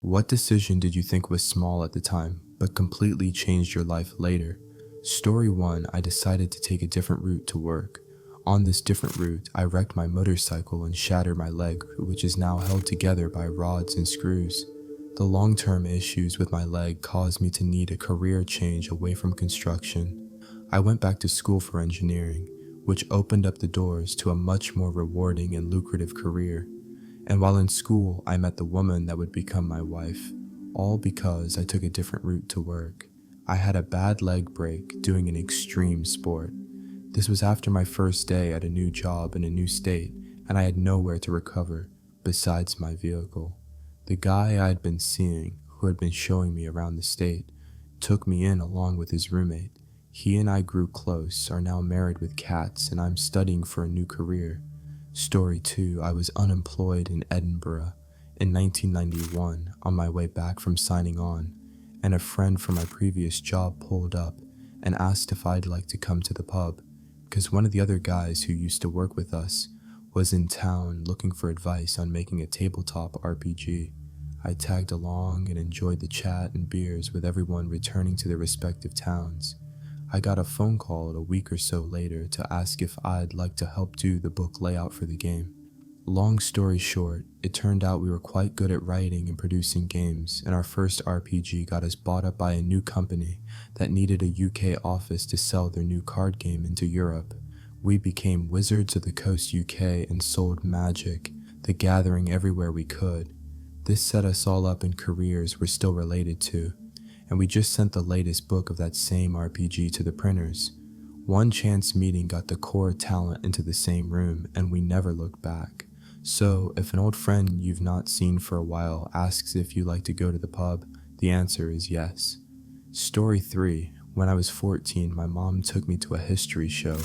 What decision did you think was small at the time, but completely changed your life later? Story 1, I decided to take a different route to work. On this different route, I wrecked my motorcycle and shattered my leg, which is now held together by rods and screws. The long-term issues with my leg caused me to need a career change away from construction. I went back to school for engineering, which opened up the doors to a much more rewarding and lucrative career. And while in school, I met the woman that would become my wife, all because I took a different route to work. I had a bad leg break doing an extreme sport. This was after my first day at a new job in a new state, and I had nowhere to recover besides my vehicle. The guy I had been seeing, who had been showing me around the state, took me in along with his roommate. He and I grew close, are now married with cats, and I'm studying for a new career. Story 2, I was unemployed in Edinburgh in 1991 on my way back from signing on, and a friend from my previous job pulled up and asked if I'd like to come to the pub, because one of the other guys who used to work with us was in town looking for advice on making a tabletop RPG. I tagged along and enjoyed the chat and beers with everyone returning to their respective towns. I got a phone call a week or so later to ask if I'd like to help do the book layout for the game. Long story short, it turned out we were quite good at writing and producing games, and our first RPG got us bought up by a new company that needed a UK office to sell their new card game into Europe. We became Wizards of the Coast UK and sold Magic, the Gathering everywhere we could. This set us all up in careers we're still related to, and we just sent the latest book of that same RPG to the printers. One chance meeting got the core talent into the same room, and we never looked back. So, if an old friend you've not seen for a while asks if you like to go to the pub, the answer is yes. Story 3, when I was 14, my mom took me to a history show,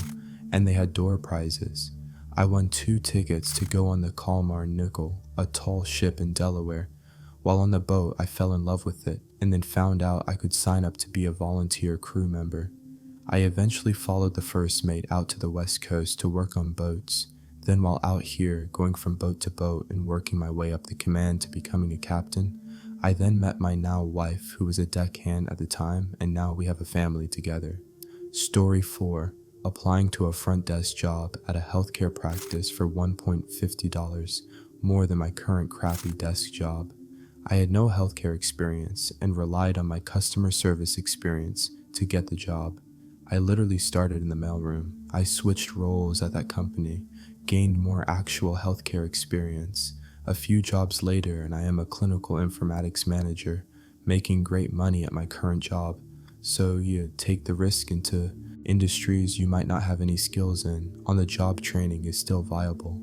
and they had door prizes. I won 2 tickets to go on the Kalmar Nickel, a tall ship in Delaware. While on the boat, I fell in love with it, and then found out I could sign up to be a volunteer crew member. I eventually followed the first mate out to the west coast to work on boats. Then while out here, going from boat to boat and working my way up the command to becoming a captain, I then met my now wife, who was a deckhand at the time, and now we have a family together. Story 4, applying to a front desk job at a healthcare practice for $1.50, more than my current crappy desk job. I had no healthcare experience and relied on my customer service experience to get the job. I literally started in the mailroom. I switched roles at that company, gained more actual healthcare experience. A few jobs later, and I am a clinical informatics manager, making great money at my current job. So you take the risk into industries you might not have any skills in. On-the-job training is still viable.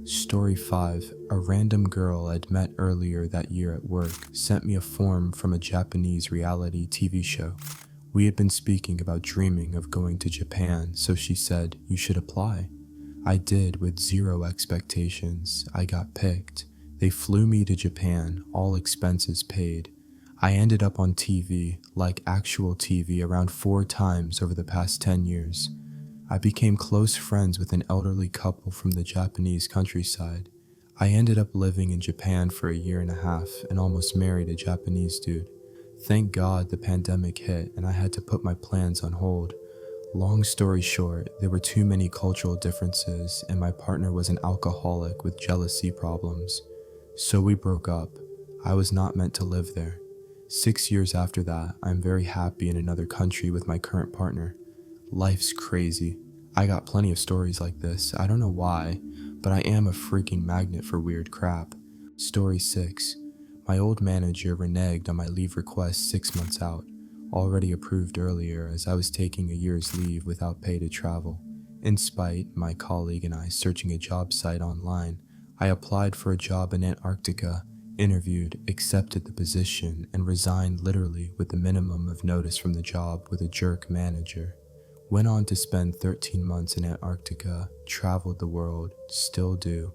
Story 5, a random girl I'd met earlier that year at work sent me a form from a Japanese reality TV show. We had been speaking about dreaming of going to Japan, so she said, "You should apply." I did with zero expectations. I got picked. They flew me to Japan, all expenses paid. I ended up on TV, like actual TV, around 4 times over the past 10 years. I became close friends with an elderly couple from the Japanese countryside. I ended up living in Japan for a year and a half and almost married a Japanese dude. Thank God the pandemic hit and I had to put my plans on hold. Long story short, there were too many cultural differences and my partner was an alcoholic with jealousy problems. So we broke up. I was not meant to live there. 6 years after that, I'm very happy in another country with my current partner. Life's crazy. I got plenty of stories like this. I don't know why, but I am a freaking magnet for weird crap. Story 6. My old manager reneged on my leave request 6 months out, already approved earlier as I was taking a year's leave without pay to travel. In spite, my colleague and I searching a job site online, I applied for a job in Antarctica, interviewed, accepted the position, and resigned literally with the minimum of notice from the job with a jerk manager. Went on to spend 13 months in Antarctica, traveled the world, still do,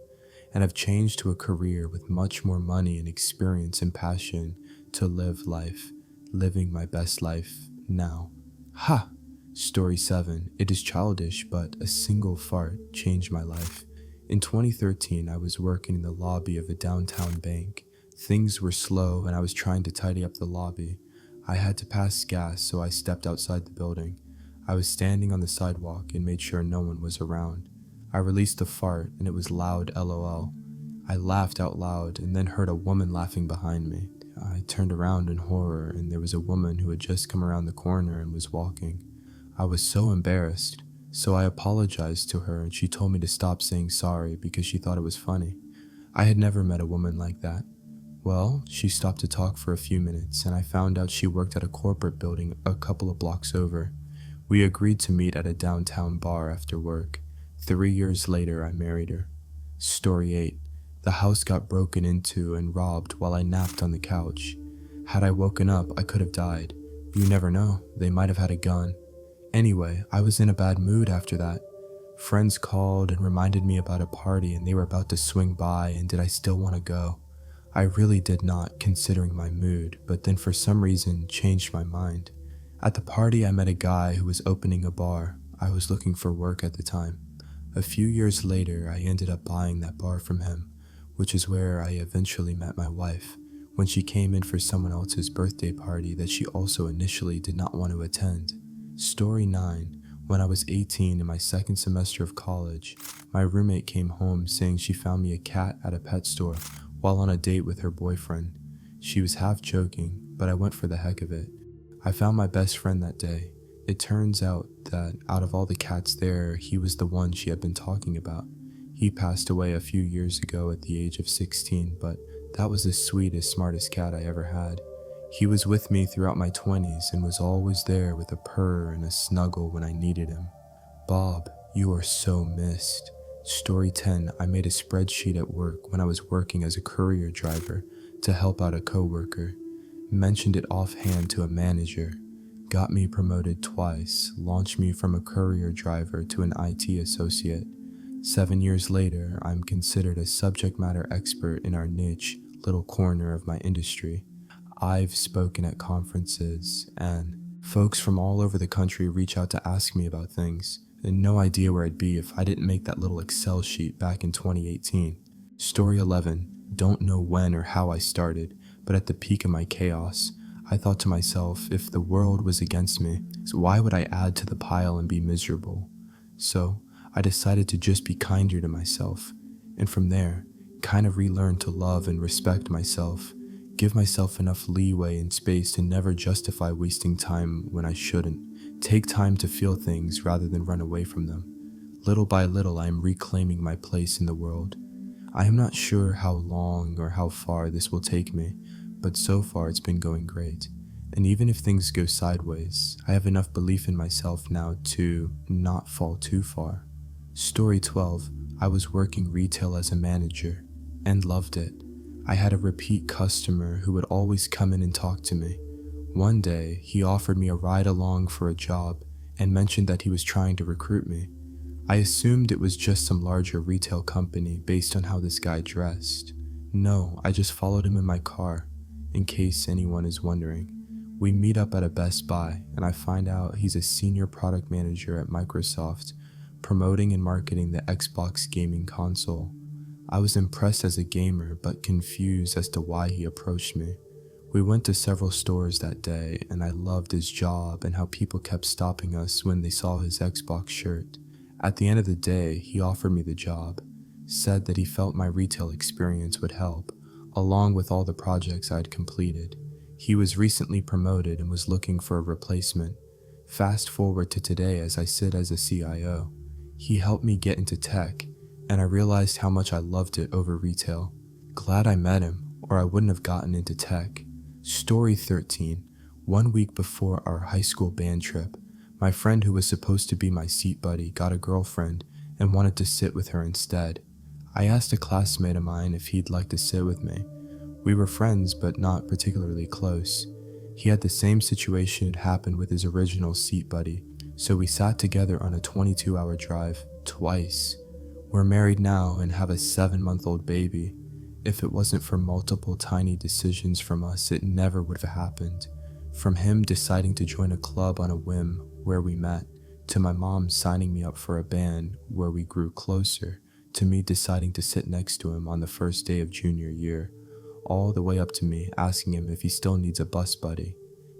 and have changed to a career with much more money and experience and passion to live life, living my best life now. Ha! Story 7. It is childish, but a single fart changed my life. In 2013, I was working in the lobby of a downtown bank. Things were slow and I was trying to tidy up the lobby. I had to pass gas, so I stepped outside the building. I was standing on the sidewalk and made sure no one was around. I released a fart and it was loud LOL. I laughed out loud and then heard a woman laughing behind me. I turned around in horror and there was a woman who had just come around the corner and was walking. I was so embarrassed, so I apologized to her and she told me to stop saying sorry because she thought it was funny. I had never met a woman like that. Well, she stopped to talk for a few minutes and I found out she worked at a corporate building a couple of blocks over. We agreed to meet at a downtown bar after work. 3 years later, I married her. Story 8. The house got broken into and robbed while I napped on the couch. Had I woken up, I could have died. You never know, they might have had a gun. Anyway, I was in a bad mood after that. Friends called and reminded me about a party and they were about to swing by and did I still want to go? I really did not, considering my mood, but then for some reason changed my mind. At the party, I met a guy who was opening a bar. I was looking for work at the time. A few years later, I ended up buying that bar from him, which is where I eventually met my wife, when she came in for someone else's birthday party that she also initially did not want to attend. Story 9. When I was 18 in my second semester of college, my roommate came home saying she found me a cat at a pet store while on a date with her boyfriend. She was half joking, but I went for the heck of it. I found my best friend that day. It turns out that out of all the cats there, he was the one she had been talking about. He passed away a few years ago at the age of 16, but that was the sweetest, smartest cat I ever had. He was with me throughout my 20s and was always there with a purr and a snuggle when I needed him. Bob, you are so missed. Story 10. I made a spreadsheet at work when I was working as a courier driver to help out a coworker. Mentioned it offhand to a manager. Got me promoted twice, launched me from a courier driver to an IT associate. 7 years later, I'm considered a subject matter expert in our niche, little corner of my industry. I've spoken at conferences, and folks from all over the country reach out to ask me about things, and no idea where I'd be if I didn't make that little Excel sheet back in 2018. Story 11. Don't know when or how I started, but at the peak of my chaos, I thought to myself, if the world was against me, why would I add to the pile and be miserable? So, I decided to just be kinder to myself, and from there, kind of relearn to love and respect myself, give myself enough leeway and space to never justify wasting time when I shouldn't, take time to feel things rather than run away from them. Little by little, I am reclaiming my place in the world. I am not sure how long or how far this will take me, but so far it's been going great. And even if things go sideways, I have enough belief in myself now to not fall too far. Story 12. I was working retail as a manager and loved it. I had a repeat customer who would always come in and talk to me. One day, he offered me a ride along for a job and mentioned that he was trying to recruit me. I assumed it was just some larger retail company based on how this guy dressed. No, I just followed him in my car, in case anyone is wondering. We meet up at a Best Buy, and I find out he's a senior product manager at Microsoft, promoting and marketing the Xbox gaming console. I was impressed as a gamer, but confused as to why he approached me. We went to several stores that day, and I loved his job and how people kept stopping us when they saw his Xbox shirt. At the end of the day, he offered me the job, said that he felt my retail experience would help, along with all the projects I had completed. He was recently promoted and was looking for a replacement. Fast forward to today as I sit as a CIO. He helped me get into tech, and I realized how much I loved it over retail. Glad I met him, or I wouldn't have gotten into tech. Story 13. 1 week before our high school band trip, my friend who was supposed to be my seat buddy got a girlfriend and wanted to sit with her instead. I asked a classmate of mine if he'd like to sit with me. We were friends, but not particularly close. He had the same situation happen with his original seat buddy, so we sat together on a 22-hour drive, twice. We're married now and have a 7-month-old baby. If it wasn't for multiple tiny decisions from us, it never would have happened. From him deciding to join a club on a whim where we met, to my mom signing me up for a band where we grew closer, to me deciding to sit next to him on the first day of junior year. all the way up to me, asking him if he still needs a bus buddy.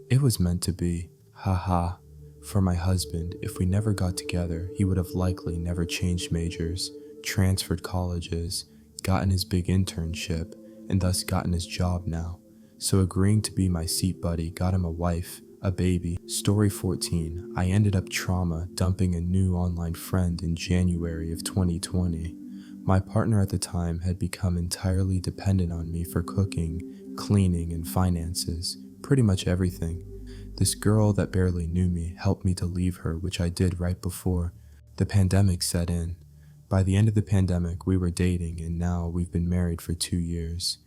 It was meant to be. Haha. For my husband, if we never got together, he would have likely never changed majors, transferred colleges, gotten his big internship, and thus gotten his job now. So agreeing to be my seat buddy got him a wife, a baby. Story 14. I ended up trauma dumping a new online friend in January of 2020. My partner at the time had become entirely dependent on me for cooking, cleaning, and finances, pretty much everything. This girl that barely knew me helped me to leave her, which I did right before the pandemic set in. By the end of the pandemic, we were dating, and now we've been married for 2 years.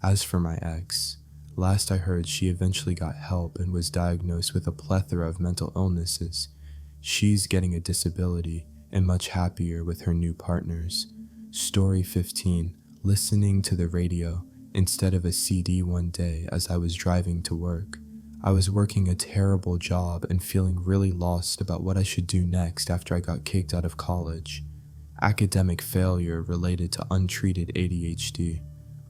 As for my ex, last I heard she eventually got help and was diagnosed with a plethora of mental illnesses. She's getting a disability and much happier with her new partners. Story 15. Listening to the radio instead of a CD one day as I was driving to work. I was working a terrible job and feeling really lost about what I should do next after I got kicked out of college. Academic failure related to untreated ADHD.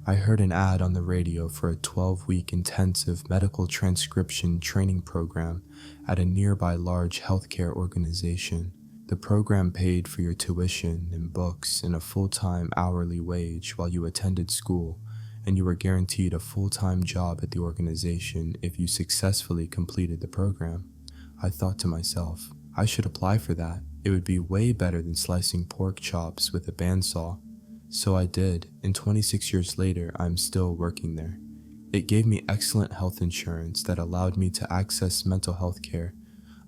I heard an ad on the radio for a 12-week intensive medical transcription training program at a nearby large healthcare organization. The program paid for your tuition and books and a full-time hourly wage while you attended school, and you were guaranteed a full-time job at the organization if you successfully completed the program. I thought to myself, I should apply for that. It would be way better than slicing pork chops with a bandsaw. So I did, and 26 years later, I'm still working there. It gave me excellent health insurance that allowed me to access mental health care,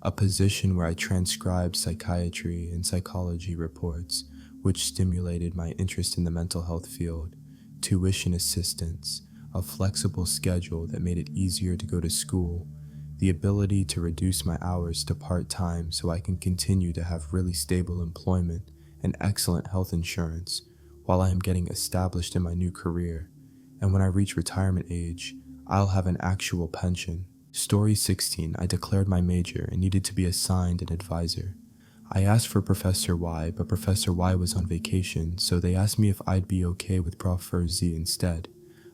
a position where I transcribed psychiatry and psychology reports, which stimulated my interest in the mental health field, tuition assistance, a flexible schedule that made it easier to go to school, the ability to reduce my hours to part-time so I can continue to have really stable employment and excellent health insurance while I am getting established in my new career, and when I reach retirement age, I'll have an actual pension. Story 16. I declared my major and needed to be assigned an advisor. I asked for Professor Y, but Professor Y was on vacation, so they asked me if I'd be okay with Professor Z instead.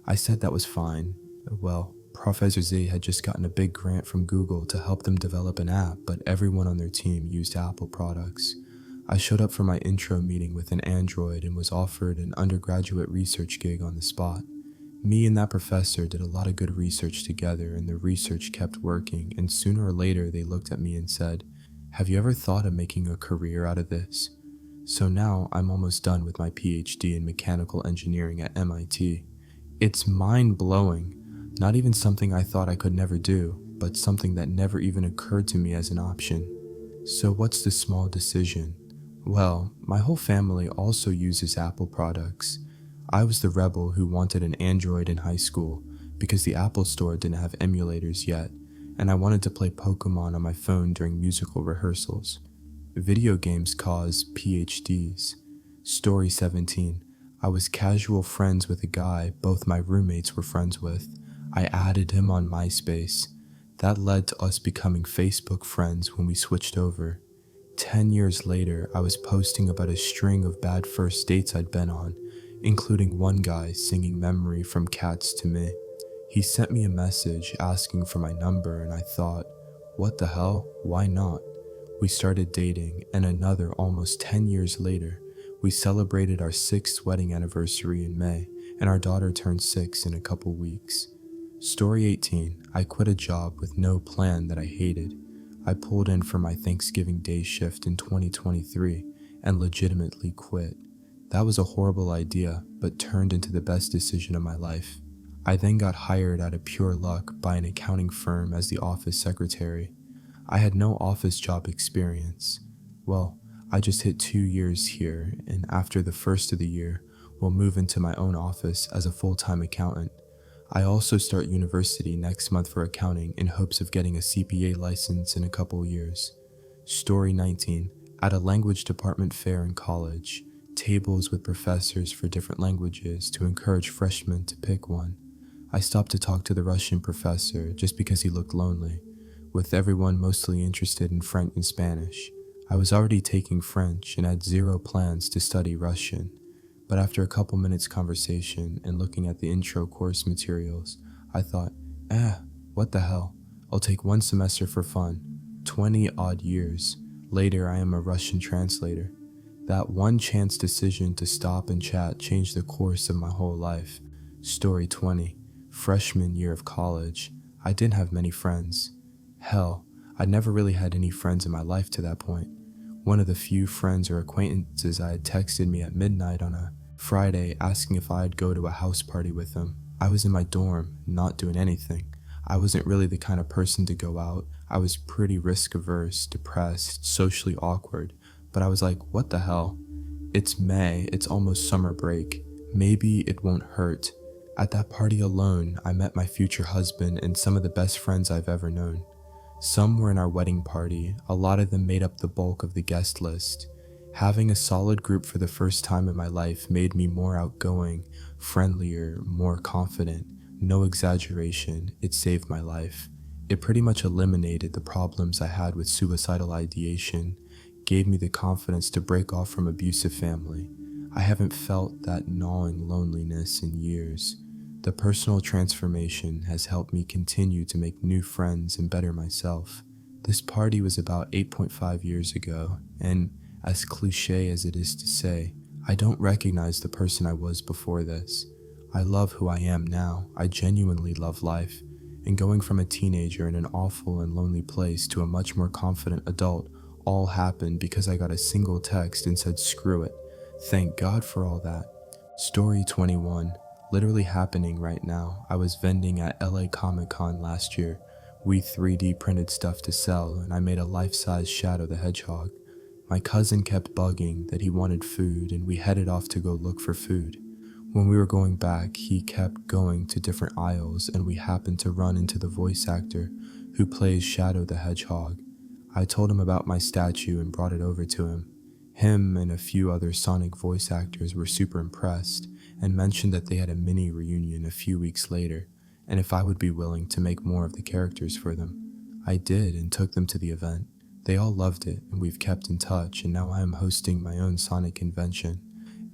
I said that was fine. Well, Professor Z had just gotten a big grant from Google to help them develop an app, but everyone on their team used Apple products. I showed up for my intro meeting with an Android and was offered an undergraduate research gig on the spot. Me and that professor did a lot of good research together, and the research kept working, and sooner or later they looked at me and said, "Have you ever thought of making a career out of this?" So now I'm almost done with my PhD in mechanical engineering at MIT. It's mind-blowing, not even something I thought I could never do, but something that never even occurred to me as an option. So what's the small decision? Well, my whole family also uses Apple products. I was the rebel who wanted an Android in high school because the Apple Store didn't have emulators yet, and I wanted to play Pokemon on my phone during musical rehearsals. Video games cause PhDs. Story 17. I was casual friends with a guy both my roommates were friends with. I added him on MySpace. That led to us becoming Facebook friends when we switched over. 10 years later, I was posting about a string of bad first dates I'd been on, including one guy singing Memory from Cats to me. He sent me a message asking for my number, and I thought, what the hell, why not? We started dating, and another almost 10 years later, we celebrated our 6th wedding anniversary in May, and our daughter turned 6 in a couple weeks. Story 18. I quit a job with no plan that I hated. I pulled in for my Thanksgiving Day shift in 2023 and legitimately quit. That was a horrible idea, but turned into the best decision of my life. I then got hired out of pure luck by an accounting firm as the office secretary. I had no office job experience. Well, I just hit 2 years here, and after the first of the year, will move into my own office as a full-time accountant. I also start university next month for accounting in hopes of getting a CPA license in a couple years. Story 19. At a language department fair in college, tables with professors for different languages to encourage freshmen to pick one. I stopped to talk to the Russian professor just because he looked lonely, with everyone mostly interested in French and Spanish. I was already taking French and had zero plans to study Russian. But after a couple minutes conversation and looking at the intro course materials, I thought, what the hell? I'll take 1 semester for fun. 20 odd years later, I am a Russian translator. That one chance decision to stop and chat changed the course of my whole life. Story 20. Freshman year of college. I didn't have many friends. Hell, I never really had any friends in my life to that point. One of the few friends or acquaintances I had texted me at midnight on a Friday asking if I'd go to a house party with them. I was in my dorm, not doing anything. I wasn't really the kind of person to go out. I was pretty risk-averse, depressed, socially awkward, but I was like, what the hell? It's May, it's almost summer break. Maybe it won't hurt. At that party alone, I met my future husband and some of the best friends I've ever known. Some were in our wedding party, a lot of them made up the bulk of the guest list. Having a solid group for the first time in my life made me more outgoing, friendlier, more confident. No exaggeration, it saved my life. It pretty much eliminated the problems I had with suicidal ideation, gave me the confidence to break off from abusive family. I haven't felt that gnawing loneliness in years. The personal transformation has helped me continue to make new friends and better myself. This party was about 8.5 years ago, and as cliche as it is to say, I don't recognize the person I was before this. I love who I am now. I genuinely love life. And going from a teenager in an awful and lonely place to a much more confident adult all happened because I got a single text and said screw it. Thank God for all that. Story 21. Literally happening right now. I was vending at LA ComicCon last year. We 3D printed stuff to sell and I made a life-size Shadow the Hedgehog. My cousin kept bugging that he wanted food and we headed off to go look for food. When we were going back, he kept going to different aisles and we happened to run into the voice actor who plays Shadow the Hedgehog. I told him about my statue and brought it over to him. Him and a few other Sonic voice actors were super impressed and mentioned that they had a mini reunion a few weeks later and if I would be willing to make more of the characters for them. I did and took them to the event. They all loved it and we've kept in touch and now I am hosting my own Sonic convention.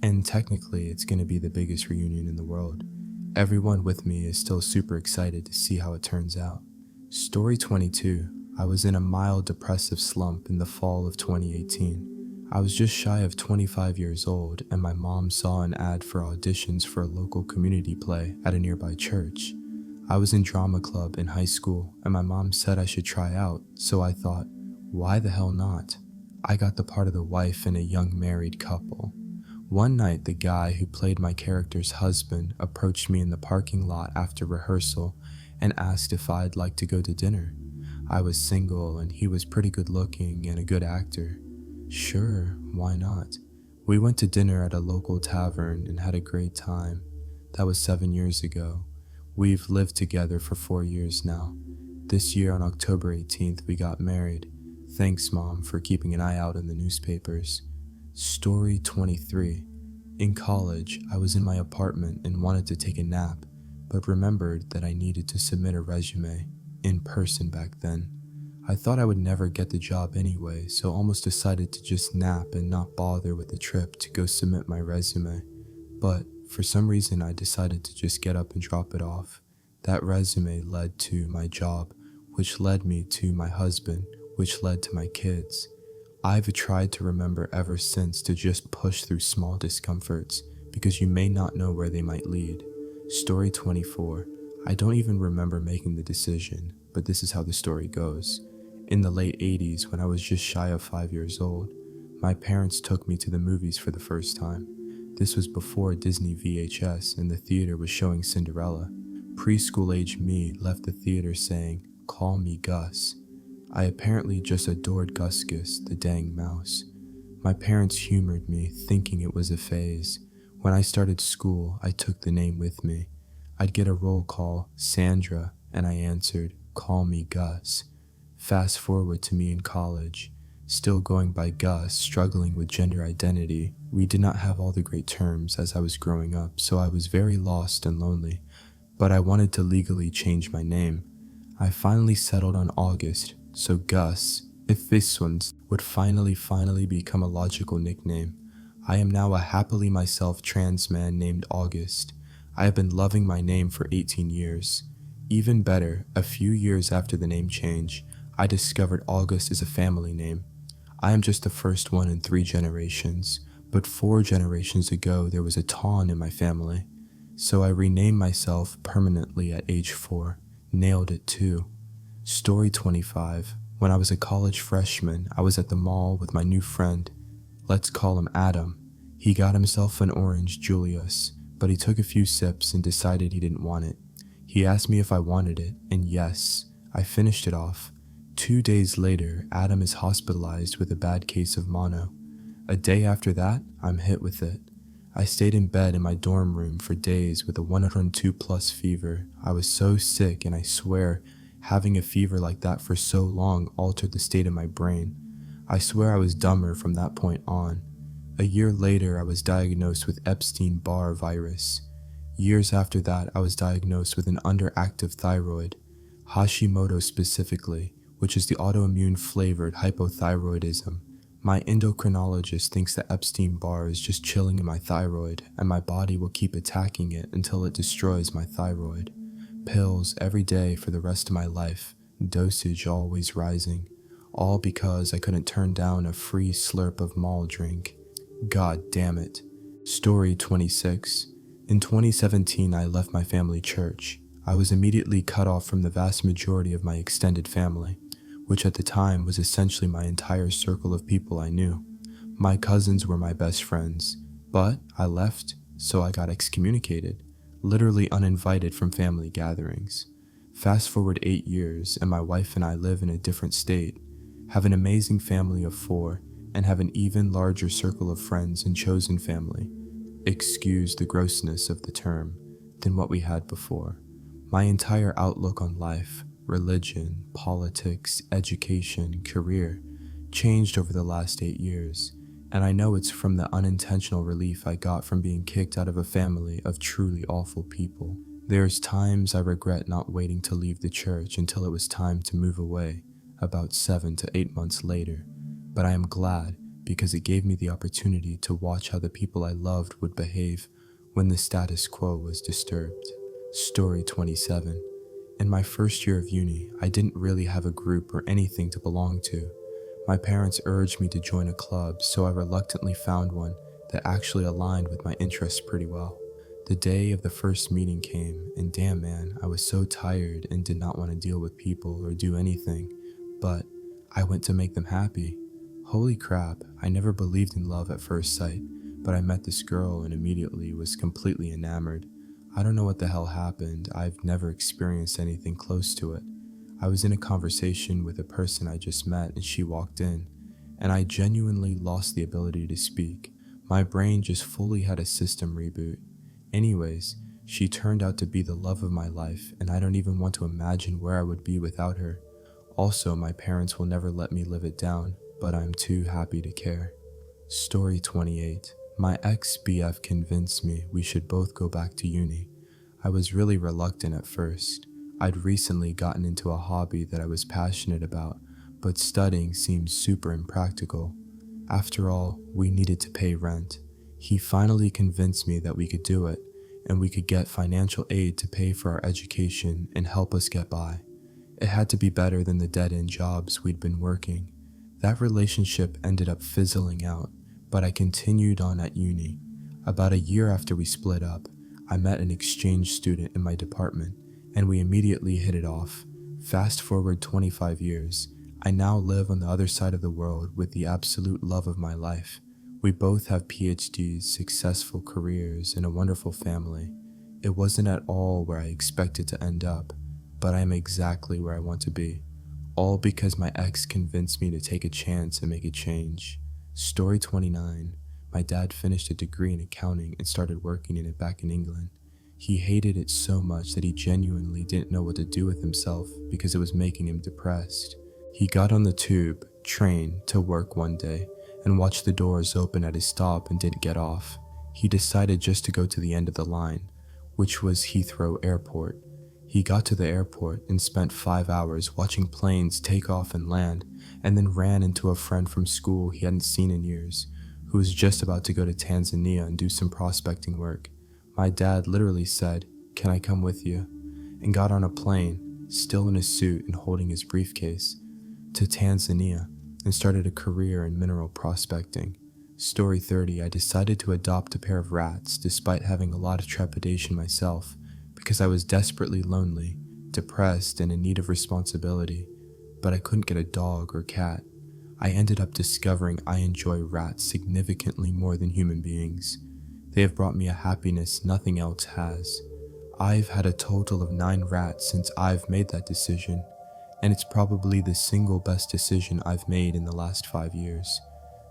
And technically, it's going to be the biggest reunion in the world. Everyone with me is still super excited to see how it turns out. Story 22. I was in a mild depressive slump in the fall of 2018. I was just shy of 25 years old and my mom saw an ad for auditions for a local community play at a nearby church. I was in drama club in high school and my mom said I should try out, so I thought, why the hell not? I got the part of the wife in a young married couple. One night, the guy who played my character's husband approached me in the parking lot after rehearsal and asked if I'd like to go to dinner. I was single and he was pretty good looking and a good actor. Sure, why not? We went to dinner at a local tavern and had a great time. That was 7 years ago. We've lived together for 4 years now. This year on October 18th, we got married. Thanks, Mom, for keeping an eye out in the newspapers. Story 23. In college, I was in my apartment and wanted to take a nap, but remembered that I needed to submit a resume, in person back then. I thought I would never get the job anyway, so almost decided to just nap and not bother with the trip to go submit my resume. But for some reason, I decided to just get up and drop it off. That resume led to my job, which led me to my husband, which led to my kids. I've tried to remember ever since to just push through small discomforts because you may not know where they might lead. Story 24. I don't even remember making the decision, but this is how the story goes. In the late 80s, when I was just shy of 5 years old, my parents took me to the movies for the first time. This was before Disney VHS and the theater was showing Cinderella. Preschool age me left the theater saying, "Call me Gus." I apparently just adored Gusgus, the dang mouse. My parents humored me, thinking it was a phase. When I started school, I took the name with me. I'd get a roll call, Sandra, and I answered, "Call me Gus." Fast forward to me in college. Still going by Gus, struggling with gender identity. We did not have all the great terms as I was growing up, so I was very lost and lonely. But I wanted to legally change my name. I finally settled on August. So Gus, if this one would finally become a logical nickname. I am now a happily myself trans man named August. I have been loving my name for 18 years. Even better, a few years after the name change, I discovered August is a family name. I am just the first one in 3 generations, but 4 generations ago there was a Taun in my family. So I renamed myself permanently at age 4. Nailed it too. Story 25. When I was a college freshman, I was at the mall with my new friend. Let's call him Adam. He got himself an orange Julius, but he took a few sips and decided he didn't want it. He asked me if I wanted it, and yes, I finished it off. 2 days later, Adam is hospitalized with a bad case of mono. A day after that, I'm hit with it. I stayed in bed in my dorm room for days with a 102+ fever. I was so sick, and I swear, having a fever like that for so long altered the state of my brain. I swear I was dumber from that point on. A year later, I was diagnosed with Epstein-Barr virus. Years after that, I was diagnosed with an underactive thyroid, Hashimoto specifically, which is the autoimmune flavored hypothyroidism. My endocrinologist thinks that Epstein-Barr is just chilling in my thyroid, and my body will keep attacking it until it destroys my thyroid. Pills every day for the rest of my life, dosage always rising, all because I couldn't turn down a free slurp of mall drink. God damn it. Story 26. In 2017, I left my family church. I was immediately cut off from the vast majority of my extended family, which at the time was essentially my entire circle of people I knew. My cousins were my best friends, but I left, so I got excommunicated, literally uninvited from family gatherings. Fast forward 8 years, and my wife and I live in a different state, have an amazing family of 4, and have an even larger circle of friends and chosen family, excuse the grossness of the term, than what we had before. My entire outlook on life, religion, politics, education, career, changed over the last 8 years, and I know it's from the unintentional relief I got from being kicked out of a family of truly awful people. There's times I regret not waiting to leave the church until it was time to move away, about 7 to 8 months later, but I am glad because it gave me the opportunity to watch how the people I loved would behave when the status quo was disturbed. Story 27. In my first year of uni, I didn't really have a group or anything to belong to. My parents urged me to join a club, so I reluctantly found one that actually aligned with my interests pretty well. The day of the first meeting came, and damn man, I was so tired and did not want to deal with people or do anything, but I went to make them happy. Holy crap, I never believed in love at first sight, but I met this girl and immediately was completely enamored. I don't know what the hell happened. I've never experienced anything close to it. I was in a conversation with a person I just met and she walked in, and I genuinely lost the ability to speak. My brain just fully had a system reboot. Anyways, she turned out to be the love of my life, and I don't even want to imagine where I would be without her. Also, my parents will never let me live it down, but I'm too happy to care. Story 28. My ex-BF convinced me we should both go back to uni. I was really reluctant at first. I'd recently gotten into a hobby that I was passionate about, but studying seemed super impractical. After all, we needed to pay rent. He finally convinced me that we could do it, and we could get financial aid to pay for our education and help us get by. It had to be better than the dead-end jobs we'd been working. That relationship ended up fizzling out, but I continued on at uni. About a year after we split up, I met an exchange student in my department, and we immediately hit it off. Fast forward 25 years, I now live on the other side of the world with the absolute love of my life. We both have PhDs, successful careers, and a wonderful family. It wasn't at all where I expected to end up, but I am exactly where I want to be. All because my ex convinced me to take a chance and make a change. Story 29. My dad finished a degree in accounting and started working in it back in England. He hated it so much that he genuinely didn't know what to do with himself because it was making him depressed. He got on the tube, train, to work one day and watched the doors open at his stop and didn't get off. He decided just to go to the end of the line, which was Heathrow Airport. He got to the airport and spent 5 hours watching planes take off and land, and then ran into a friend from school he hadn't seen in years, who was just about to go to Tanzania and do some prospecting work. My dad literally said, "Can I come with you?" and got on a plane, still in a suit and holding his briefcase, to Tanzania and started a career in mineral prospecting. Story 30, I decided to adopt a pair of rats despite having a lot of trepidation myself because I was desperately lonely, depressed, and in need of responsibility, but I couldn't get a dog or cat. I ended up discovering I enjoy rats significantly more than human beings. They have brought me a happiness nothing else has. I've had a total of 9 rats since I've made that decision, and it's probably the single best decision I've made in the last 5 years.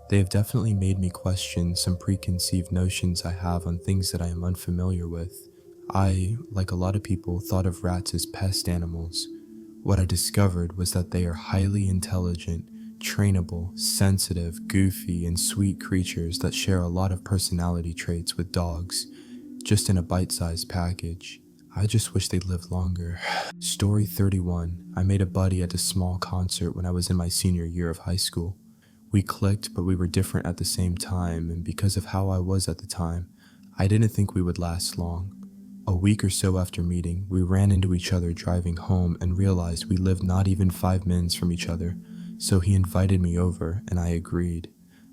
They have definitely made me question some preconceived notions I have on things that I am unfamiliar with. I, like a lot of people, thought of rats as pest animals. What I discovered was that they are highly intelligent, trainable, sensitive, goofy, and sweet creatures that share a lot of personality traits with dogs, just in a bite-sized package. I just wish they lived longer. Story 31. I made a buddy at a small concert when I was in my senior year of high school. We clicked, but we were different at the same time, and because of how I was at the time, I didn't think we would last long. A week or so after meeting, we ran into each other driving home and realized we lived not even 5 minutes from each other, so he invited me over, and I agreed.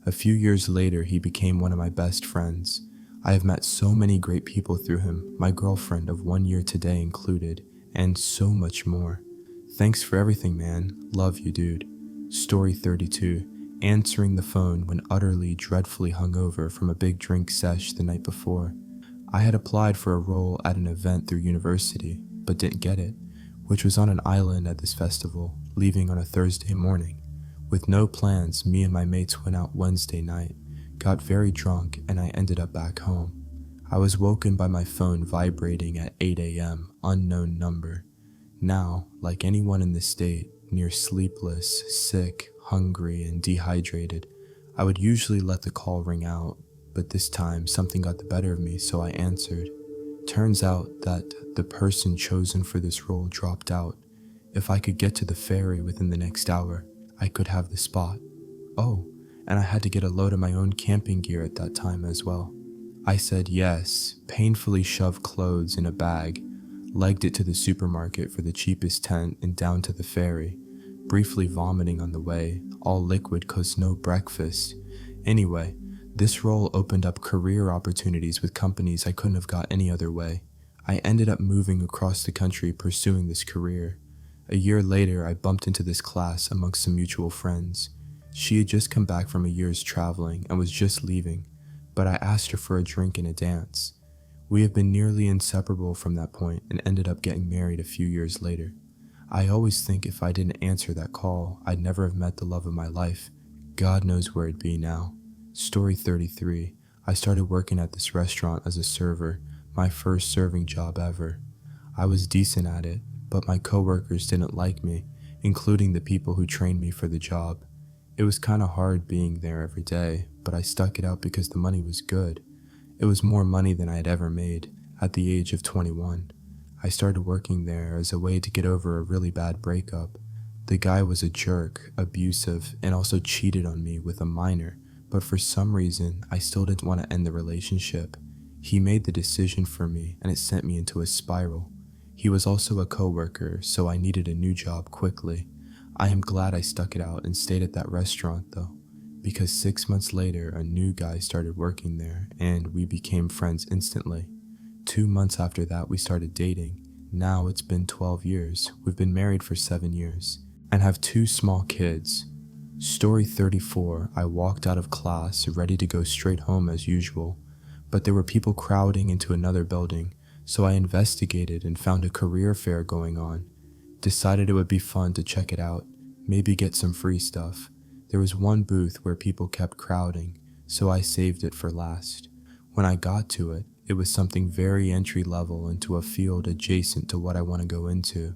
A few years later, he became one of my best friends. I have met so many great people through him, my girlfriend of 1 year today included, and so much more. Thanks for everything, man. Love you, dude. Story 32. Answering the phone when utterly, dreadfully hungover from a big drink sesh the night before. I had applied for a role at an event through university, but didn't get it, which was on an island at this festival, leaving on a Thursday morning. With no plans, me and my mates went out Wednesday night, got very drunk, and I ended up back home. I was woken by my phone vibrating at 8 a.m., unknown number. Now, like anyone in the state, near sleepless, sick, hungry, and dehydrated, I would usually let the call ring out, but this time something got the better of me, so I answered. Turns out that the person chosen for this role dropped out. If I could get to the ferry within the next hour, I could have the spot. Oh, and I had to get a load of my own camping gear at that time as well. I said yes, painfully shoved clothes in a bag, legged it to the supermarket for the cheapest tent and down to the ferry, briefly vomiting on the way, all liquid 'cause no breakfast. Anyway, this role opened up career opportunities with companies I couldn't have got any other way. I ended up moving across the country pursuing this career. A year later, I bumped into this class amongst some mutual friends. She had just come back from a year's traveling and was just leaving, but I asked her for a drink and a dance. We have been nearly inseparable from that point and ended up getting married a few years later. I always think if I didn't answer that call, I'd never have met the love of my life. God knows where it'd be now. Story 33. I started working at this restaurant as a server, my first serving job ever. I was decent at it, but my coworkers didn't like me, including the people who trained me for the job. It was kinda hard being there every day, but I stuck it out because the money was good. It was more money than I had ever made at the age of 21. I started working there as a way to get over a really bad breakup. The guy was a jerk, abusive, and also cheated on me with a minor, but for some reason, I still didn't want to end the relationship. He made the decision for me, and it sent me into a spiral. He was also a coworker, so I needed a new job quickly. I am glad I stuck it out and stayed at that restaurant though, because 6 months later, a new guy started working there, and we became friends instantly. 2 months after that, we started dating. Now it's been 12 years. We've been married for 7 years and have 2 small kids. Story 34. I walked out of class ready to go straight home as usual, but there were people crowding into another building, so I investigated and found a career fair going on. Decided it would be fun to check it out, maybe get some free stuff. There was one booth where people kept crowding, so I saved it for last. When I got to it, it was something very entry level into a field adjacent to what I want to go into.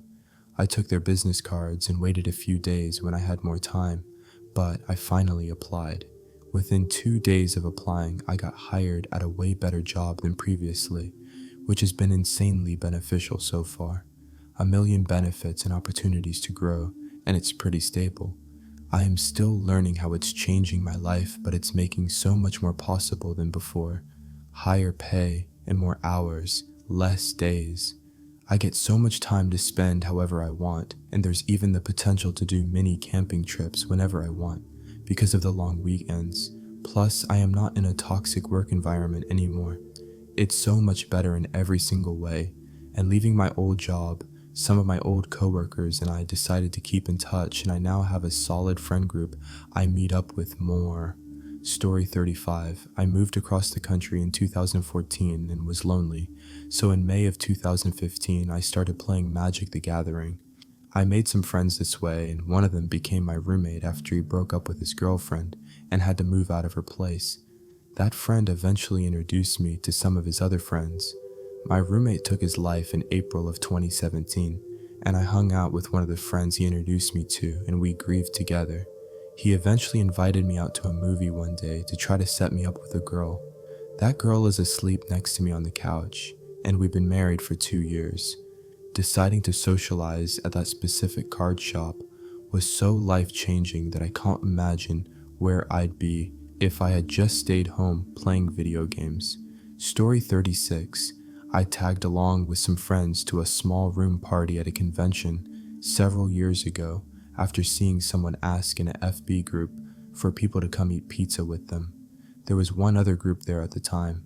I took their business cards and waited a few days when I had more time, but I finally applied. Within 2 days of applying, I got hired at a way better job than previously, which has been insanely beneficial so far. A million benefits and opportunities to grow, and it's pretty stable. I am still learning how it's changing my life, but it's making so much more possible than before. Higher pay and more hours, less days. I get so much time to spend however I want, and there's even the potential to do mini camping trips whenever I want because of the long weekends. Plus, I am not in a toxic work environment anymore. It's so much better in every single way, and leaving my old job, some of my old coworkers and I decided to keep in touch, and I now have a solid friend group I meet up with more. Story 35. I moved across the country in 2014 and was lonely, so in May of 2015 I started playing Magic the Gathering. I made some friends this way, and one of them became my roommate after he broke up with his girlfriend and had to move out of her place. That friend eventually introduced me to some of his other friends. My roommate took his life in April of 2017, and I hung out with one of the friends he introduced me to, and we grieved together. He eventually invited me out to a movie one day to try to set me up with a girl. That girl is asleep next to me on the couch, and we've been married for 2 years. Deciding to socialize at that specific card shop was so life-changing that I can't imagine where I'd be if I had just stayed home playing video games. Story 36. I tagged along with some friends to a small room party at a convention several years ago after seeing someone ask in an FB group for people to come eat pizza with them. There was one other group there at the time.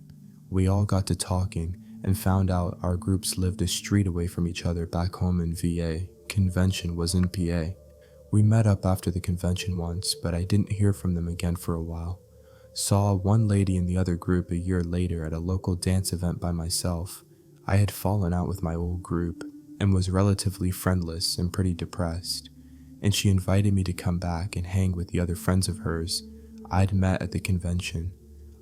We all got to talking and found out our groups lived a street away from each other back home in VA. Convention was in PA. We met up after the convention once, but I didn't hear from them again for a while. Saw one lady in the other group a year later at a local dance event by myself. I had fallen out with my old group and was relatively friendless and pretty depressed, and she invited me to come back and hang with the other friends of hers I'd met at the convention.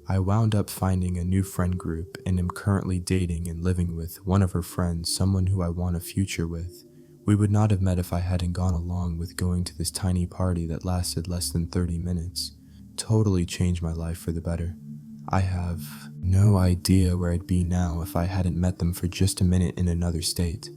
I wound up finding a new friend group and am currently dating and living with one of her friends, someone who I want a future with. We would not have met if I hadn't gone along with going to this tiny party that lasted less than 30 minutes. Totally changed my life for the better. I have no idea where I'd be now if I hadn't met them for just a minute in another state.